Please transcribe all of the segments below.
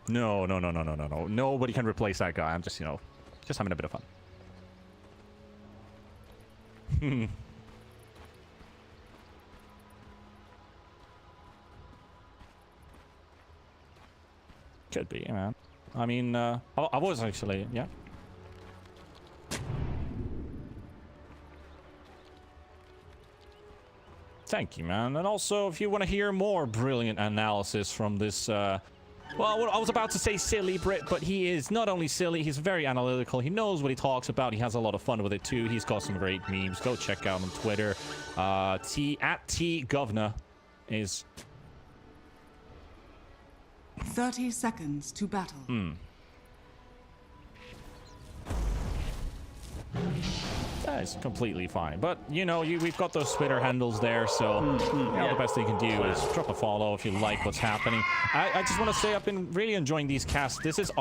No, no, no, no, no, no, no. Nobody can replace that guy. I'm just, you know, just having a bit of fun. Could be, man. I mean, I was actually, yeah. Thank you, man. And also, if you want to hear more brilliant analysis from this, well, I was about to say silly Brit, but he is not only silly, he's very analytical. He knows what he talks about. He has a lot of fun with it, too. He's got some great memes. Go check out on Twitter. @TGovna is... 30 seconds to battle. That is completely fine. But, you know, we've got those Twitter handles there, so the best thing you can do is drop a follow if you like what's happening. I just want to say I've been really enjoying these casts. This is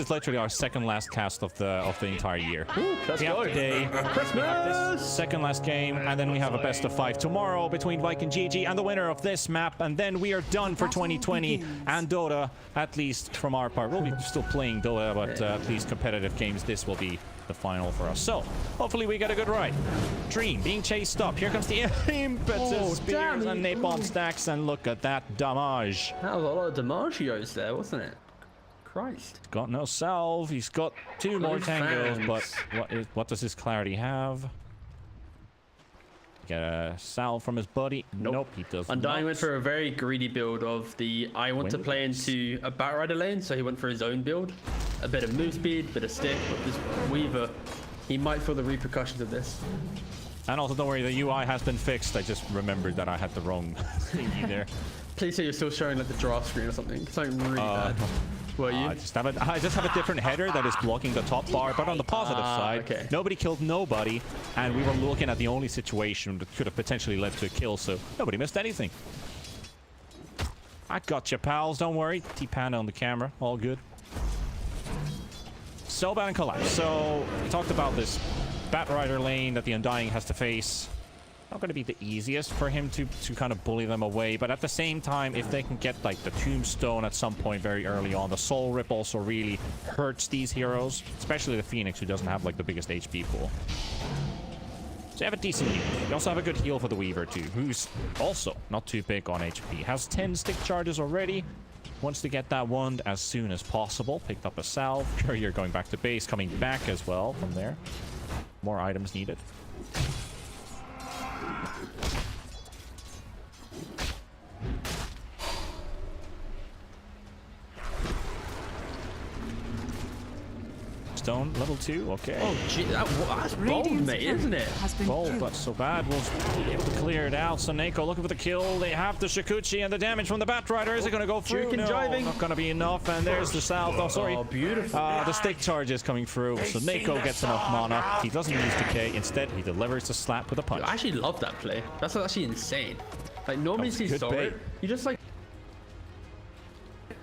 literally our second last cast of the entire year. Let's go. Today, Christmas! Second last game, and then we have a best of 5 tomorrow between Vike and Gigi and the winner of this map, and then we are done for 2020 and Dota, at least from our part. We'll be still playing Dota, but at least competitive games, this will be the final for us. So, hopefully we get a good ride. Dream being chased up. Here comes the impetus, spears and napalm stacks, and look at that damage. That was a lot of damagios there, wasn't it? Christ. Got no salve. He's got 2 more tangos, but what does his clarity have? Get a salve from his buddy. Nope, he doesn't. Undying went for a very greedy build of the I want to play into a Batrider lane, so he went for his own build. A bit of move speed, bit of stick, but this Weaver, he might feel the repercussions of this. And also, don't worry, the UI has been fixed. I just remembered that I had the wrong thingy there. Please say you're still showing like the draft screen or something. Something really bad. Were you? I just have a different header that is blocking the top bar, but on the positive side, okay. Nobody killed nobody, and we were looking at the only situation that could have potentially led to a kill, so nobody missed anything. I got you, pals. Don't worry. T-Panda on the camera. All good. Soulbound and Collapse. So, we talked about this Batrider lane that the Undying has to face. Not going to be the easiest for him to kind of bully them away, but at the same time, if they can get like the Tombstone at some point very early on, the Soul Rip also really hurts these heroes, especially the Phoenix, who doesn't have like the biggest HP pool. So you have a decent heal. You also have a good heal for the Weaver too, who's also not too big on HP. Has 10 stick charges already. Wants to get that wand as soon as possible. Picked up a salve. Courier going back to base, coming back as well from there. More items needed. Stone level 2, okay. Oh, gee, that's bold, mate, isn't it? Bold, but so bad. We'll be able to clear it out. SoNNeikO looking for the kill. They have the Shikuchi and the damage from the Batrider. Is it going to go through? No, not going to be enough. And there's the salve. Oh, sorry. Oh, beautiful. The stick charge is coming through. SoNNeikO gets enough mana. He doesn't use decay. Instead, he delivers the slap with a punch. I actually love that play. That's actually insane. Like, normally you see solid, you just like...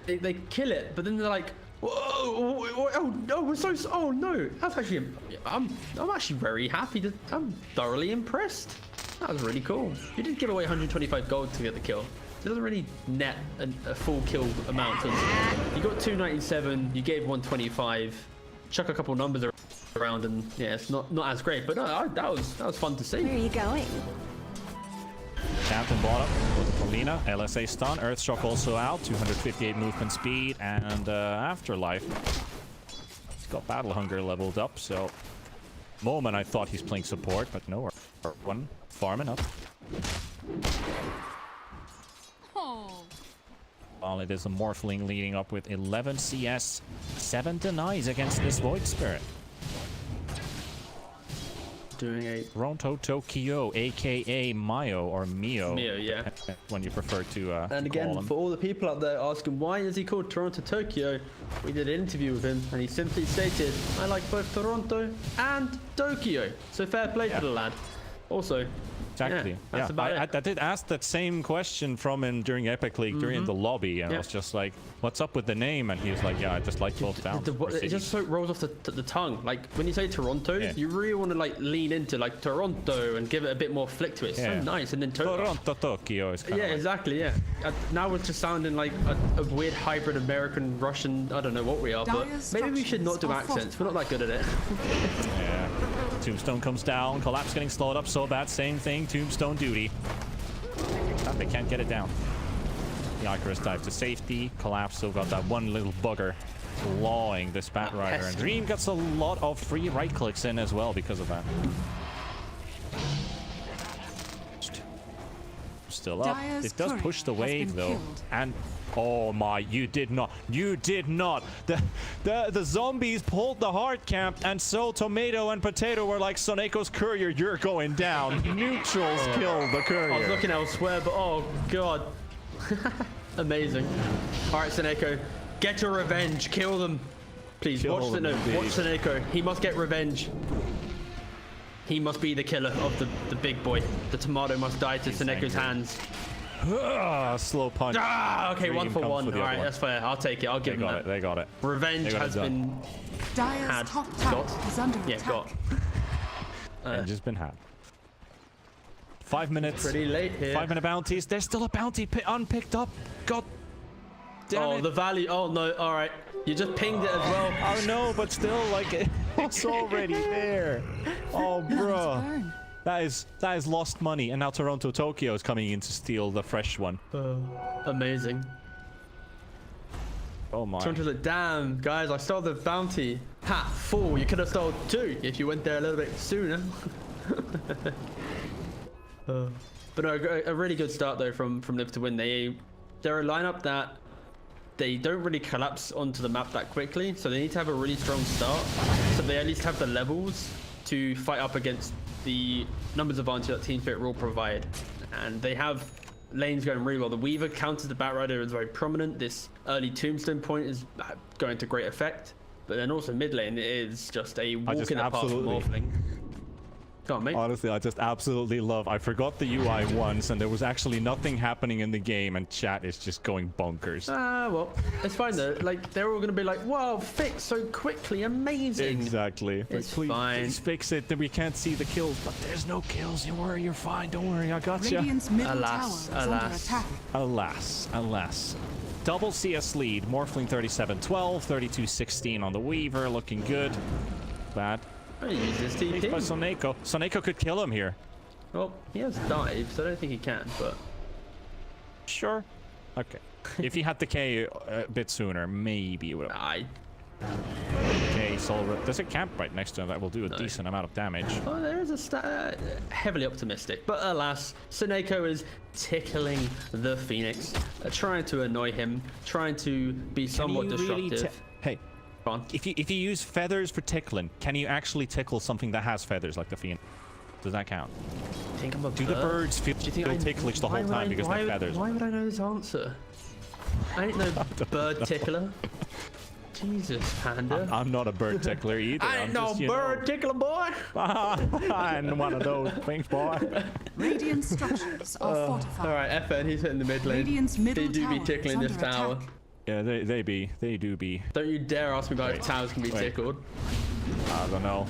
They kill it, but then they're like... Whoa, oh no, we're so, oh no, that's actually, I'm actually very happy. I'm thoroughly impressed. That was really cool. You did give away 125 gold to get the kill. It doesn't really net a full kill amount. You got 297, you gave 125, chuck a couple numbers around, and yeah, it's not as great, but no, that was fun to see. Where are you going? Captain bottom with Polina, LSA stun, Earthshock also out, 258 movement speed, and Afterlife. He's got Battle Hunger leveled up, so moment I thought he's playing support, but no, one farming up. Well, it is a Morphling leading up with 11 CS, 7 denies against this Void Spirit. Doing a TORONTOTOKYO, aka Mayo or Mio. Mio, yeah. When you prefer to and again, for all the people out there asking why is he called TORONTOTOKYO, we did an interview with him and he simply stated, I like both Toronto and Tokyo. So fair play to the lad. Also. Exactly. Yeah, that's about it. I did ask that same question from him during Epic League, during the lobby, and I was just like, "What's up with the name?" And he was like, "Yeah, I just like both towns." It just so rolls off the tongue. Like when you say Toronto, you really want to like lean into like Toronto and give it a bit more flick to it. It's so nice. And then TORONTOTOKYO is kind of exactly. Yeah. Now it's just sounding like a weird hybrid American Russian. I don't know what we are, but maybe we should not do accents. We're not that good at it. Yeah. Tombstone comes down. Collapse getting slowed up so bad. Same thing. Tombstone duty. They can't get it down. The Icarus dive to safety. Collapse still got that one little bugger clawing this Bat Rider. And Dream gets a lot of free right clicks in as well because of that. Still up. It does push the wave though. And oh my, you did not. The zombies pulled the hard camp, and so Tomato and Potato were like, SoNNeikO's courier, you're going down. Neutrals killed the courier. I was looking elsewhere, but oh god. Amazing. Alright, SoNNeikO, get your revenge. Kill them. Please, watch SoNNeikO. He must get revenge. He must be the killer of the big boy. The tomato must die to SoNNeikO's hands. Slow punch. Okay, Dream 1 for 1. for All right, that's fair. I'll take it. I'll give him that. They got it. Revenge has been Dire's top tower is under attack. got. And just been had. 5 minutes. Pretty late here. 5 minute bounties. There's still a bounty unpicked up. God damn it. The value. Oh no. All right. You just pinged it as well. Oh no, but still, like, it's already there. Oh, bro. That is lost money, and now TORONTOTOKYO is coming in to steal the fresh one. Amazing. Oh my. Toronto's like, damn, guys, I stole the bounty. Ha, fool, you could have stole 2 if you went there a little bit sooner. But no, a really good start though from Live to Win. They're a lineup that they don't really collapse onto the map that quickly, so they need to have a really strong start, so they at least have the levels to fight up against the numbers advantage that Team Spirit will provide. And they have lanes going really well. The Weaver counters the Bat Rider is very prominent. This early Tombstone point is going to great effect, but then also mid lane is just a walk in the park for Morphling. Go on, mate. Honestly, I just absolutely love. I forgot the UI once, and there was actually nothing happening in the game, and chat is just going bonkers. Well, it's fine though. Like they're all gonna be like, "Wow, fix so quickly, amazing." Exactly. It's fine. Please fix it. Then we can't see the kills, but there's no kills. You worry, you're fine. Don't worry, I got you. Radiant's middle tower is under attack. Alas. Double CS lead. Morphling 37-12, 32-16 on the Weaver, looking good. Bad. He uses TP. By SoNNeikO. SoNNeikO could kill him here. Well, he has dive, so I don't think he can, but... Sure. Okay. If he had the K a bit sooner, maybe it would have... Okay, Soul... There's a camp right next to him that will do a decent amount of damage. Oh, there is a heavily optimistic. But alas, SoNNeikO is tickling the Phoenix, trying to annoy him, trying to be somewhat disruptive. Hey. If you use feathers for tickling, can you actually tickle something that has feathers like the Phoenix? Does that count? I think I'm a bird. Do the birds feel ticklish the whole time because they're feathers? Why would I know this answer? I ain't no bird tickler. Jesus, Panda. I'm not a bird tickler either. I ain't no bird tickler, boy. I ain't one of those things, boy. Radiant structures are fortified. All right, FN, he's hitting the mid lane. Radiant's middle they do be tower tickling this tower. Attack. Yeah, they do be. Don't you dare ask me about if towers can be tickled. I don't know.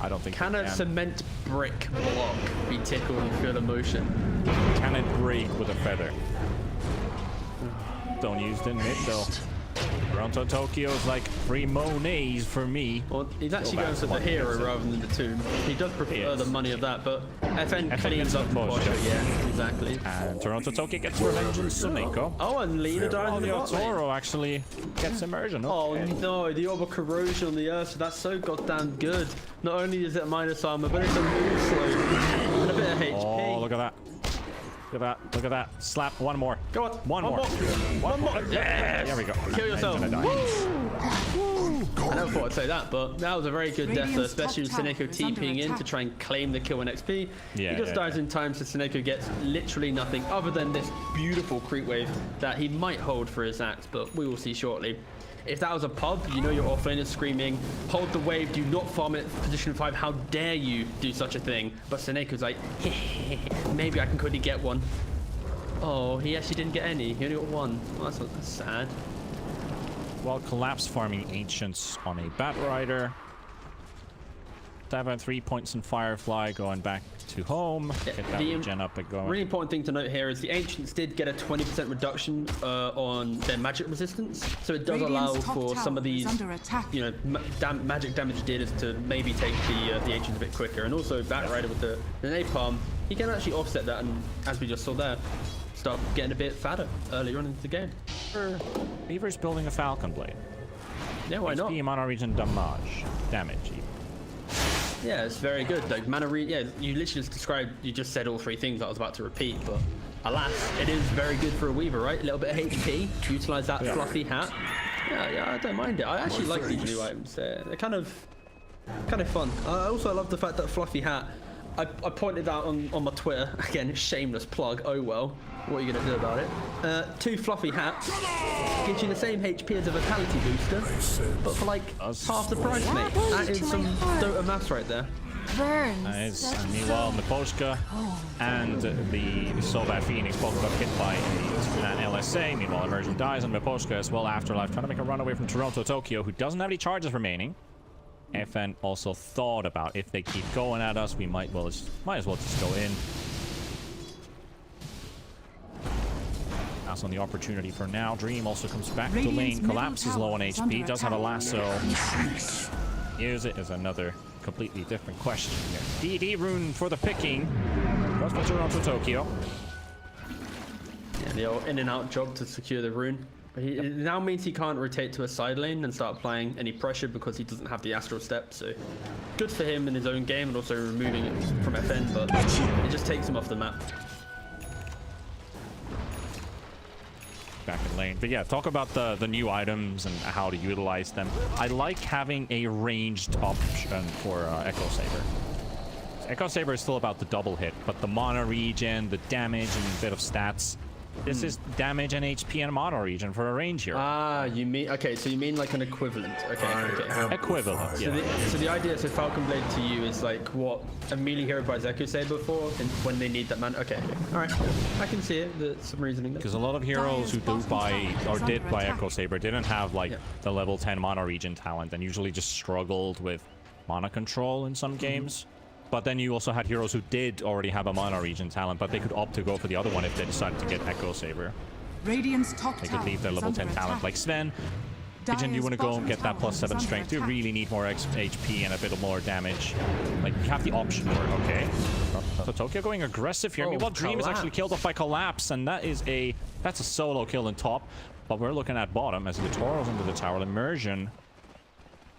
I don't think. Can a cement brick block be tickled and feel emotion? Can it break with a feather? Don't use the mid though. TORONTOTOKYO is like 3 Monets for me. Well, he's actually going for the hero rather than the tomb. He does prefer the money of that, but FN cleans up Miposhka. Yeah, exactly. And TORONTOTOKYO gets revenge on SoNNeikO. Oh, and Lena dies in the bot lane. yatoro actually gets immersion. Oh no, the orb of corrosion on the earth, so that's so goddamn good. Not only is it minus armor, but it's a move slow. And a bit of HP. Oh, look at that. Look at that. Look at that. Slap. One more. Go on. One more. One more. Yes. There we go. Kill yourself. I never thought I'd say that, but that was a very good death, especially with SoNNeikO TPing in to try and claim the kill and XP. He just dies in time, so SoNNeikO gets literally nothing other than this beautiful creep wave that he might hold for his axe, but we will see shortly. If that was a pub, you know your offlane is screaming, hold the wave, do not farm at position 5, how dare you do such a thing. But SoNNeikO's like, maybe I can quickly get one. Oh, he actually didn't get any. He only got one. Oh, that's sad. While Collapse farming Ancients on a Bat Rider. Davin 3 points in Firefly going back to home. Yeah, Get that regen up and going. Really important thing to note here is the Ancients did get a 20% reduction on their magic resistance. So it does allow for some of these, you know, magic damage dealers to maybe take the Ancients a bit quicker. And also Bat Rider with the Napalm, he can actually offset that, and as we just saw there, start getting a bit fatter earlier on into the game. Beaver's building a Falcon Blade. Yeah, why not? HP, mana region damage even. Yeah, it's very good. Like yeah, you literally just described, you just said all three things that I was about to repeat, but alas, it is very good for a Weaver, right? A little bit of HP, utilize that fluffy hat. Yeah, I don't mind it. I actually like these new items. They're kind of fun. I also love the fact that fluffy hat, I pointed out on my Twitter, again, shameless plug, oh well, what are you going to do about it? 2 fluffy hats gives you the same HP as a Vitality booster, but for like half the price, mate. That is some Dota maths right there. Nice. And meanwhile, Miposhka and the Sobat Phoenix both got hit by an LSA. Meanwhile, Immersion dies on Miposhka as well. Afterlife trying to make a run away from Tokyo, who doesn't have any charges remaining. FN also thought about, if they keep going at us, we might as well just go in. Pass on the opportunity for now. Dream also comes back to lane. Collapse is low on HP. Does have a lasso. Use it as another completely different question here. DD rune for the picking. Goes for Tokyo. Yeah, the old in and out job to secure the rune. It now means he can't rotate to a side lane and start applying any pressure because he doesn't have the Astral Step, so good for him in his own game and also removing it from FN, but it just takes him off the map. Back in lane. But yeah, talk about the new items and how to utilize them. I like having a ranged option for Echo Saber. Echo Saber is still about the double hit, but the mana regen, the damage, and a bit of stats. This is damage and HP and mana regen for a range hero. Ah, you mean, okay, so you mean like an equivalent. Okay. Equivalent, yeah. So the idea, so Falcon Blade to you is like what a melee hero buys Echo Saber for and when they need that mana. Okay. Alright. I can see it. There's some reasoning there. Because a lot of heroes who do buy or did buy Echo Saber didn't have like the level 10 mana regen talent and usually just struggled with mana control in some games. But then you also had heroes who did already have a mana regen talent, but they could opt to go for the other one if they decided to get Echo Saber. Radiant's top they could leave their level 10 talent. Like Sven, Agent, you want to go and get that +7 strength. You really need more HP and a bit more damage. Like, you have the option for it, okay? So Tokyo going aggressive here. Meanwhile, Dream is actually killed off by Collapse, and that's a solo kill in top. But we're looking at bottom as Yatoro's into the tower. Immersion.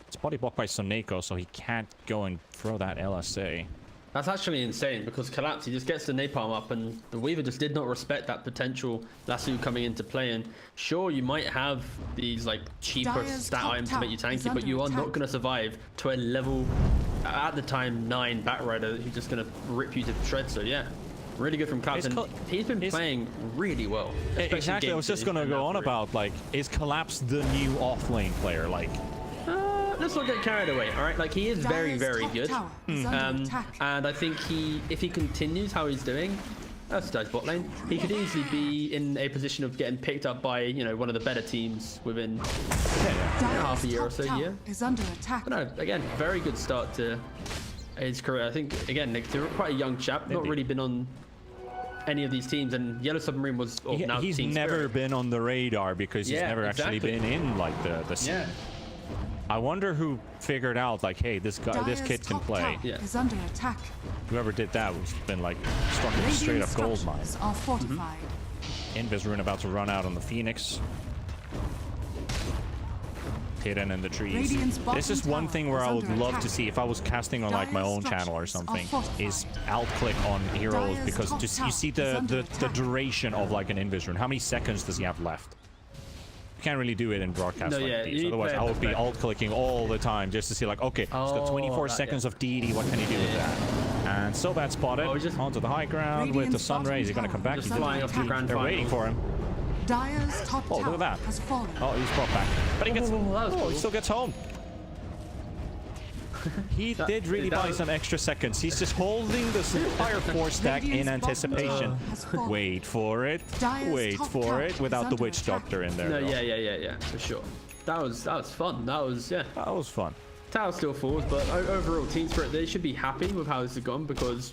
It's body blocked by SoNNeikO, so he can't go and throw that LSA. That's actually insane because Collapse, he just gets the napalm up and the Weaver just did not respect that potential lasso coming into play. And sure, you might have these like cheaper stat items to make you tanky, but you are not going to survive to a level, at the time, 9 Batrider who's just going to rip you to shreds. So yeah, really good from Collapse. He's been playing really well. Exactly, I was just going to go on about, like, is Collapse the new offlane player? Like, let's not get carried away, all right? Like, he is very, very good. And I think if he continues how he's doing, that's Dive's bot lane, he could easily be in a position of getting picked up by, you know, one of the better teams within half a year or so, yeah. But no, again, very good start to his career. I think, again, Nick, they're quite a young chap, not really been on any of these teams, and Yellow Submarine was he's never been on the radar because he's never actually been in, like, the scene. Yeah. I wonder who figured out, like, hey, this kid can play. Is under attack. Whoever did that was been like struck a straight up gold mine. Are fortified. Invis rune about to run out on the Phoenix. Hidden in the trees. This is one thing where I would love to see if I was casting on like my own channel or something, is alt click on heroes, because just you see the duration of like an Invis rune. How many seconds does he have left? You can't really do it in broadcasts like these. Otherwise, I would be alt-clicking all the time just to see, like, okay, he's got 24 seconds of DD. What can he do with that? And so bad spotted onto the high ground with the sun rays. He's going to come back. Just flying off the ground. They're waiting for him. Dire's top Oh, look tower at that. has fallen. Oh, he's brought back. But he gets... that was Oh, cool. he still gets home. He did really buy some extra seconds. He's just holding this entire 4-stack in anticipation. Wait for it. Wait for it. Without the witch doctor in there. No, though. yeah, for sure. That was fun. That was, yeah. That was fun. Tower still falls, but overall, Team Spirit, they should be happy with how this has gone because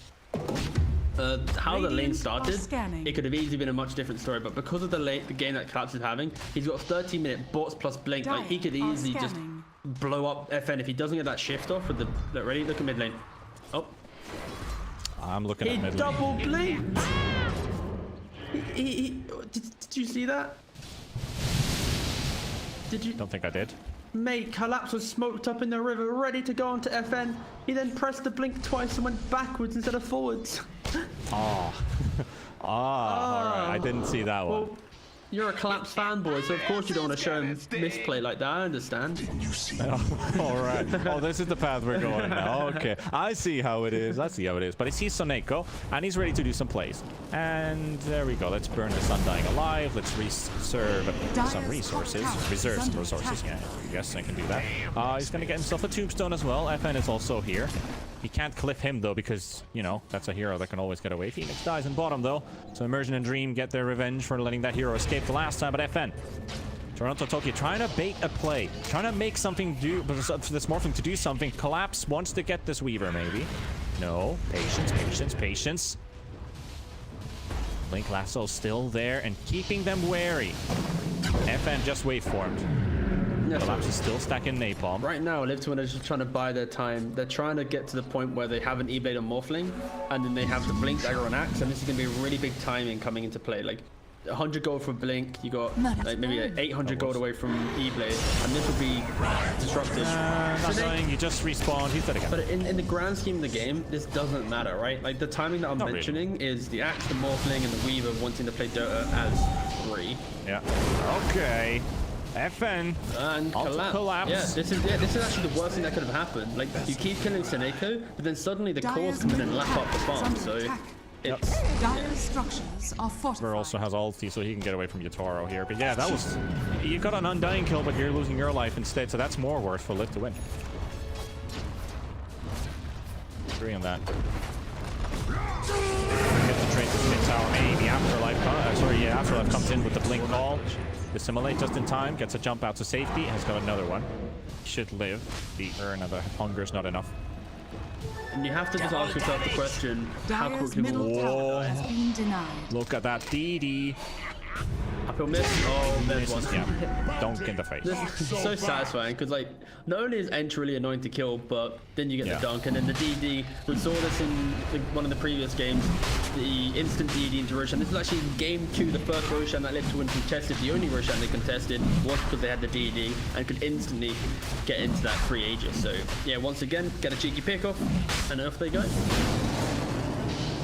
how the lane started, it could have easily been a much different story. But because of the game that Collapse is having, he's got a 13-minute bots plus blink. Like he could easily just blow up FN if he doesn't get that shift off with the ready. Look at mid lane. Oh, I'm looking at mid he lane. double blinked. Did you see that? Did you? Don't think I did. Mate, Collapse was smoked up in the river, ready to go onto FN. He then pressed the blink twice and went backwards instead of forwards. Oh. Alright. I didn't see that one. Well, you're a Collapse fanboy, so of course you don't want to show him misplay like that. I understand. Alright. Oh, this is the path we're going now. Okay. I see how it is. I see how it is. But he sees SoNNeikO, and he's ready to do some plays. And there we go. Let's burn this Undying alive. Let's reserve some resources. Reserve some resources. Yeah, I guess I can do that. He's going to get himself a tombstone as well. FN is also here. He can't cliff him, though, because, you know, that's a hero that can always get away. Phoenix dies in bottom, though. So Immersion and Dream get their revenge for letting that hero escape the last time. But FN, TORONTOTOKYO trying to bait a play. Trying to make something do... For this Morphling to do something. Collapse wants to get this Weaver, maybe. No. Patience, patience, patience. Blink Lasso still there and keeping them wary. FN just waveformed. Collapse is still stacking napalm. Right now, Live to Win is just trying to buy their time. They're trying to get to the point where they have an E-Blade on Morphling, and then they have the Blink Dagger on Axe, and this is going to be really big timing coming into play. Like, 100 gold for Blink, you got like maybe 800 gold away from E-Blade, and this will be disruptive. Not dying, you just respawned, he's dead again. But in the grand scheme of the game, this doesn't matter, right? Like, the timing that I'm mentioning is the Axe, the Morphling, and the Weaver wanting to play Dota as 3. Yeah. Okay. FN and Collapse. Yeah, this is actually the worst thing that could have happened. Like, you keep killing SoNNeikO, but then suddenly the cores come in and lap up the farm. So it's Dire's structures are fortified. also has ulti, so he can get away from Yatoro here. But yeah, that was... You got an Undying kill, but you're losing your life instead, so that's more worse for Live to Win. Agree on that. Get the trade to mid tower, maybe Afterlife. Afterlife comes in with the blink call. Dissimulate just in time, gets a jump out to safety, has got another one. Should live. The urn of the hunger is not enough. And you have to just ask yourself the question, how quickly will... Look at that DD. Uphill miss. Oh, there's one. Yeah, dunk in the face. This is so satisfying because, like, not only is Entry really annoying to kill, but then you get the dunk, and then the DD. We saw this in one of the previous games, the instant DD into Roshan. This is actually game 2, the first Roshan that Live to Win contested. The only Roshan they contested was because they had the DD and could instantly get into that free Aegis. So, yeah, once again, get a cheeky pick off, and off they go.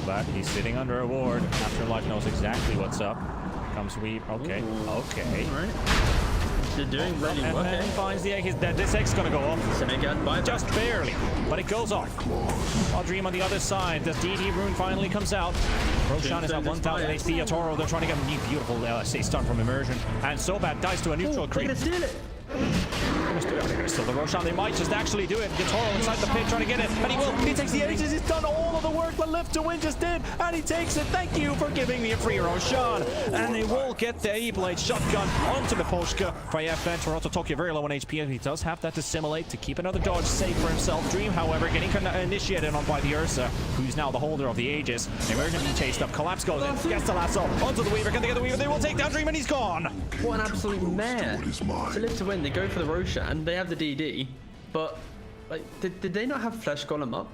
But he's sitting under a ward. Afterlife knows exactly what's up. Comes Weave. Okay. Ooh. Okay. All right. They're doing really well. FN finds the egg. He's dead. This egg's gonna go off. Just barely, but it goes off. I'll Dream on the other side. The DD rune finally comes out. Roshan is at 1,000 HP. Yatoro, they're trying to get a new beautiful stun from Immersion. And so bad dies to a neutral creep. They're gonna steal it. They're gonna steal the Roshan. They might just actually do it. Yatoro inside the pit trying to get it. And he will. He takes the Aegis. He's done all of the work that Live to Win just did. And he takes it. Thank you for giving me a free Roshan. And they will get the E-Blade shotgun onto Miposhka by FN. TORONTOTOKYO very low on HP. And he does have that Dissimulate to keep another dodge safe for himself. Dream, however, getting initiated on by the Ursa, who's now the holder of the Aegis. Immersion being chased up. Collapse goes in. Gets the lasso onto the Weaver. Can they get the Weaver? They will take down Dream, and he's gone. What an absolute mare. To Live to Win, they go for the Roshan. They have the DD, but like, did they not have Flesh Golem up?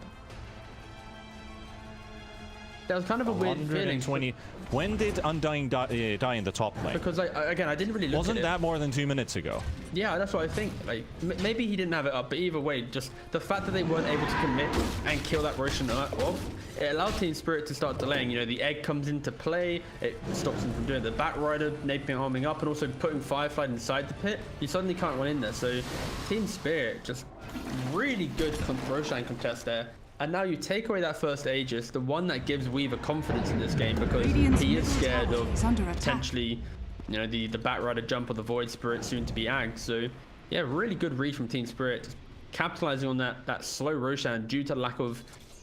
That was kind of a weird feeling. When did Undying die in the top lane? Because, like, again, I didn't really look at it. Wasn't that more than 2 minutes ago? Yeah, that's what I think. Like, maybe he didn't have it up, but either way, just the fact that they weren't able to commit and kill that Roshan off, it allowed Team Spirit to start delaying. You know, the egg comes into play, it stops them from doing the Batrider, naping arming up, and also putting Firefly inside the pit. You suddenly can't run in there. So, Team Spirit, just really good Roshan contest there. And now you take away that first Aegis, the one that gives Weaver confidence in this game, because he is scared of potentially you know, the Batrider jump or the Void Spirit soon to be Ag. So yeah, really good read from Team Spirit, just capitalizing on that slow Roshan due to the lack of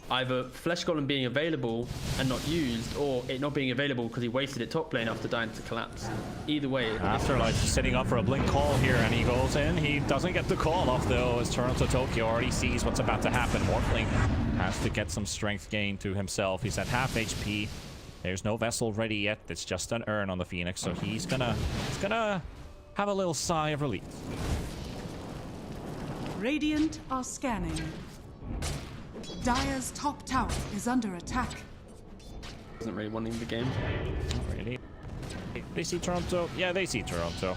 either Flesh Golem being available and not used, or it not being available because he wasted it top lane after dying to collapse. Either way, Afterlife setting up for a blink call here, and he goes in. He doesn't get the call off though, as TORONTOTOKYO already sees what's about to happen. Morphling has to get some strength gain to himself. He's at half HP. There's no vessel ready yet. It's just an urn on the Phoenix, so he's gonna have a little sigh of relief. Radiant are scanning. Dire's top tower is under attack. Isn't really wanting the game. Not really. They see Toronto. Yeah, they see Toronto.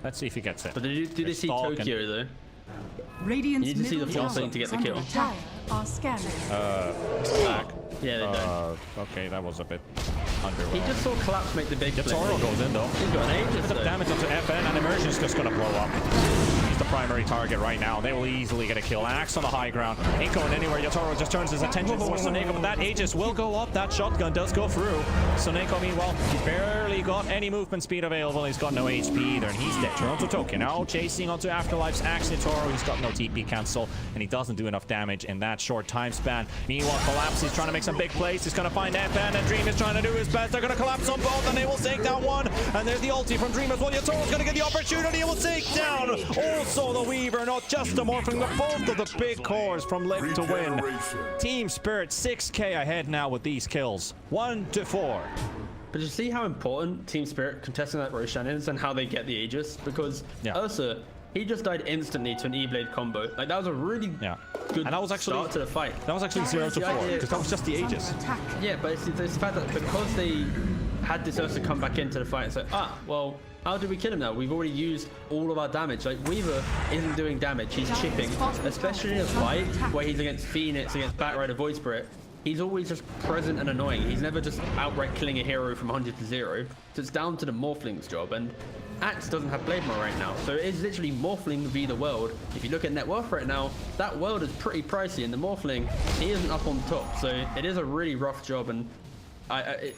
Let's see if he gets it. But do they see Tokyo though? Radiant's You need to see the middle floor thing to get the tower is kill. under attack. Are scanning. Back. Yeah, they don't. Okay, that was a bit He underwhelming. just saw collapse make the big play. Yatoro goes in though. He's got an Aegis Bit of though. damage onto FN, and Immersion's just gonna blow up. He's the primary target right now. They will easily get a kill. Axe on the high ground. Ain't going anywhere. Yatoro just turns his attention towards SoNNeikO, but that Aegis will go up. That shotgun does go through. SoNNeikO, meanwhile, he barely got any movement speed available. He's got no HP either, and he's dead. TORONTOTOKYO now chasing onto Afterlife's Axe. Yatoro, he's got no TP cancel, and he doesn't do enough damage in that short time span. Meanwhile, Collapse, he's trying to make some big plays. He's gonna find FN, and Dream is trying to do his best. They're gonna collapse on both, and they will take down one. And there's the ulti from Dream as well. Yatoro's gonna get the opportunity. He will take down also the Weaver, not just the Morphling, but both of the big cores from Live to win. Team Spirit 6k ahead now with these kills. 1-4. But you see how important Team Spirit contesting that Roshan is and how they get the Aegis? Because Yeah. Ursa, he just died instantly to an E-Blade combo. Like, that was a really good And that was actually start to the fight. That was actually 0-4 because that was just the Aegis. Attack. Yeah, but it's the fact that because they had this Ursa come back into the fight, it's like, well, how do we kill him now? We've already used all of our damage. Like, Weaver isn't doing damage. He's chipping, especially in a fight where he's against Phoenix, against Batrider, Void Spirit. He's always just present and annoying. He's never just outright killing a hero from 100 to 0. So it's down to the Morphling's job. And Axe doesn't have Blade Mail right now. So it is literally Morphling v the world. If you look at net worth right now, that world is pretty pricey. And the Morphling, he isn't up on top. So it is a really rough job. And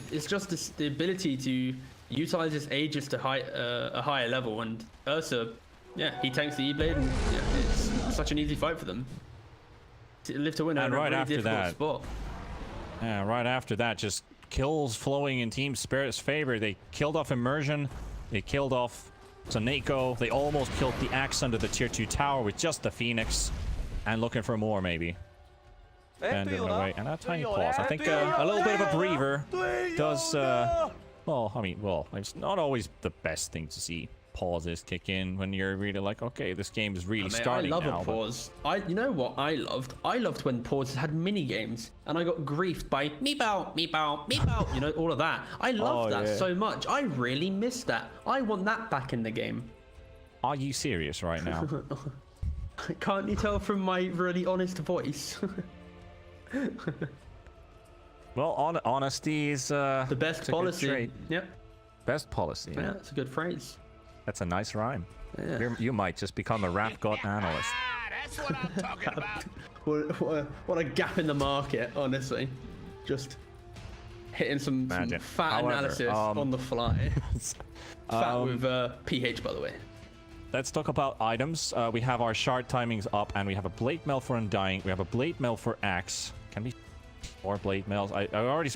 it's just the ability to utilize his Aegis to a higher level. And Ursa, yeah, he tanks the E-Blade. And yeah, it's such an easy fight for them. To live to win And in a right really after difficult that, spot. Yeah, right after that, just kills flowing in Team Spirit's favor. They killed off Immersion. They killed off SoNNeikO. They almost killed the Axe under the tier 2 tower with just the Phoenix. And looking for more, maybe. And in a way. And a tiny pause. I think a little bit of a breather does... well, I mean, it's not always the best thing to see pauses kick in when you're really like, okay, this game is really starting now. I love a pause. You know what I loved? I loved when pauses had mini games, and I got griefed by meepow, meepow, meepow. You know, all of that. I loved that so much. I really missed that. I want that back in the game. Are you serious right now? Can't you tell from my really honest voice? Well, honesty is the best policy. Yep. Best policy. Yeah, that's a good phrase. That's a nice rhyme. Yeah. You might just become a rap god analyst. That's what I'm talking about. What a gap in the market, honestly. Just hitting some fat analysis on the fly. Fat with PH, by the way. Let's talk about items. We have our shard timings up, and we have a blade mail for Undying. We have a blade mail for Axe. Can we more blade mails?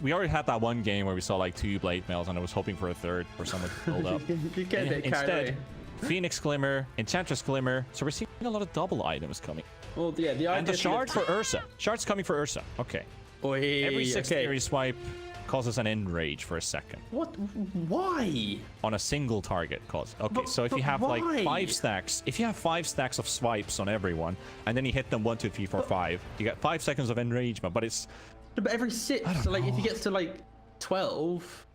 We already had that one game where we saw like 2 blade mails, and I was hoping for a third for someone to build up. You get a bit carried away. Phoenix Glimmer, Enchantress Glimmer. So we're seeing a lot of double items coming. Well, yeah, the idea. And the shard for Ursa. Shard's coming for Ursa. Okay. Every secondary swipe causes an enrage for a second. What? Why? On a single target cause. Okay, so if you have like 5 stacks, if you have 5 stacks of swipes on everyone, and then you hit them 1, 2, 3, 4, 5, you get 5 seconds of enragement. But it's but every 6. So like if he gets to like 12.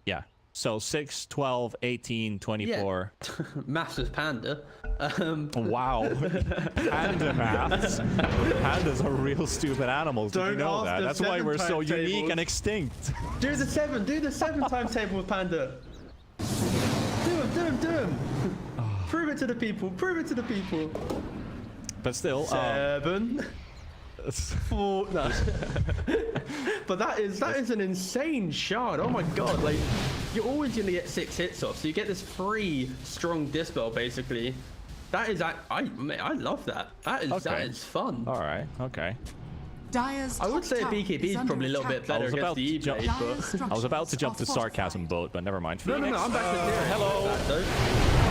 Yeah. So 6, 12, 18, 24. Yeah. Maths Panda. Wow. Panda maths. Pandas are real stupid animals. Did you know that? That's why we're so unique and extinct. Do the 7 times table with Panda. Do him. Prove it to the people. But still, 7. 4. No. But that is an insane shard. Oh my god! Like you're always going to get 6 hits off. So you get this free strong dispel basically. That is, mate, I love that. That is fun. All right. Okay. Dire's I would top say a tower BKB is under probably a little attack. bit better against the E-Blade, but... I was about to jump the sarcasm boat, but never mind. No, I'm back to zero. Hello.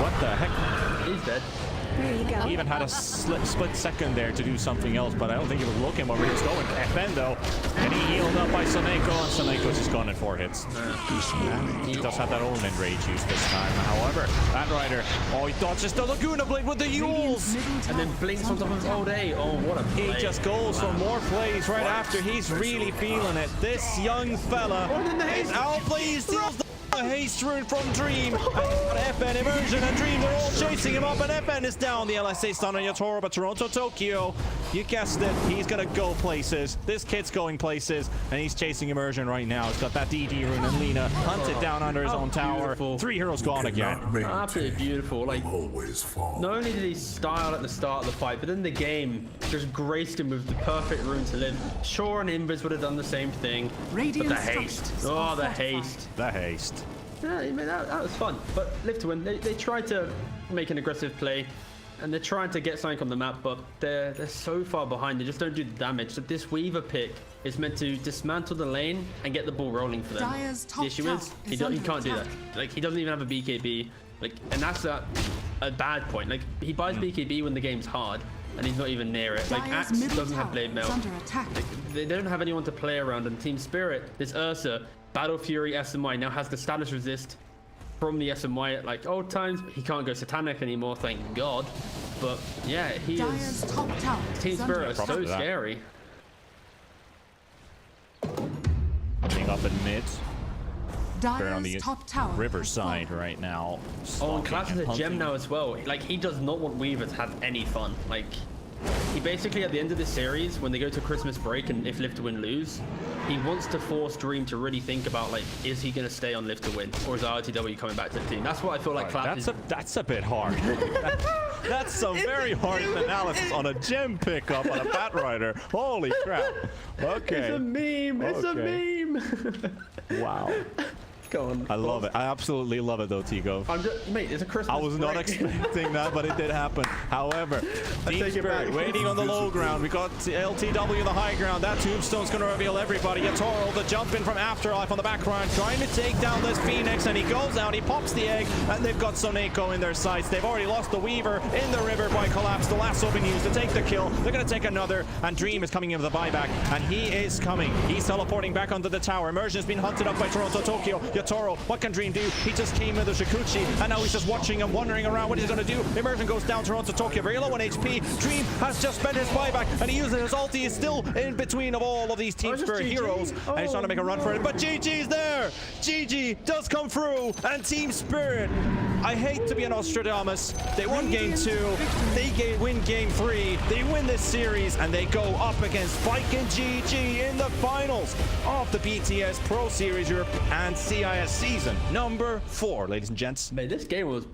What the heck? He's dead. There you go. He even had a split second there to do something else, but I don't think he was looking where he was going. FN though, and he healed up by SoNNeikO, and SoNNeiko's just gone in 4 hits. He does have that own enrage use this time. However, Batrider, he dodges the Laguna Blade with the Yules, And then blinks on top of all day. Oh, what a play. he just goes for more plays right after. He's really feeling it. This young fella is outplayed. He steals the haste rune from Dream. FN, Immersion, and Dream, they're all chasing him up, and FN is down. The LSA stun on yatoro, but TORONTOTOKYO, you guessed it, he's gonna go places. This kid's going places, and he's chasing Immersion right now. He's got that DD rune, and Lina hunted down under his own tower. Beautiful. 3 heroes gone again. Absolutely beautiful. Like, Always fall. not only did he style at the start of the fight, but then the game just graced him with the perfect rune to live. Sure, and Invis would have done the same thing, but the haste. Oh, the haste. The haste. Yeah, I mean, that was fun. But Live to Win, they tried to make an aggressive play, and they're trying to get something on the map, but they're so far behind. They just don't do the damage. So this Weaver pick is meant to dismantle the lane and get the ball rolling for them. Dire's top The issue is tower he is can't under do that. attack. Like, he doesn't even have a BKB. Like, and that's a bad point. Like, he buys BKB when the game's hard, and he's not even near it. Like, Dire's Axe middle doesn't have tower Blade is Mail. under attack. They don't have anyone to play around, and Team Spirit, this Ursa, Battle Fury SMY, now has the status resist from the SMY at like old times. He can't go Satanic anymore, thank God. But yeah, he Dire's is... top tower Team is under Spirit is attack. so Props to that. scary. Being up in mid. They're on Dire's the top tower riverside has right now. Oh, and stalking Collapse is a hunting. gem now as well. Like, he does not want Weaver to have any fun. Like, he basically, at the end of this series, when they go to Christmas break and if Live to Win lose, he wants to force Dream to really think about, like, is he going to stay on Live to Win, or is RTW coming back to the team? That's what I feel like Collapse is. That's a bit hard. That's some very hard analysis on a gem pickup on a Batrider. Holy crap. Okay. It's a meme. It's a Okay. meme. Wow. Go on. I love it. I absolutely love it though, Tigo. I'm just, mate, it's a Christmas I was not break. expecting that, but it did happen. However, Team take it Spirit back. waiting on the low ground. We got LTW in the high ground. That tombstone's going to reveal everybody. yatoro, the jump in from Afterlife on the background, trying to take down this Phoenix, and he goes out, he pops the egg, and they've got SoNNeikO in their sights. They've already lost the Weaver in the river by Collapse. The lasso been used to take the kill. They're going to take another, and Dream is coming in with the buyback, and he is coming. He's teleporting back onto the tower. Immersion's been hunted up by TORONTOTOKYO. yatoro, what can Dream do? He just came with the Shikuchi, and now he's just watching and wondering around what he's going to do. Immersion goes down. TORONTOTOKYO very low on HP. Dream has just spent his buyback, and he uses his ulti. He is still in between of all of these Team just Spirit GG. heroes, and he's trying to make a run for it. But GG's there. GG does come through, and Team Spirit, I hate to be an Nostradamus, they won game 2, they win game 3, they win this series, and they go up against Spike and GG in the finals of the BTS Pro Series Europe and CIS season number 4, ladies and gents. Mate, this game was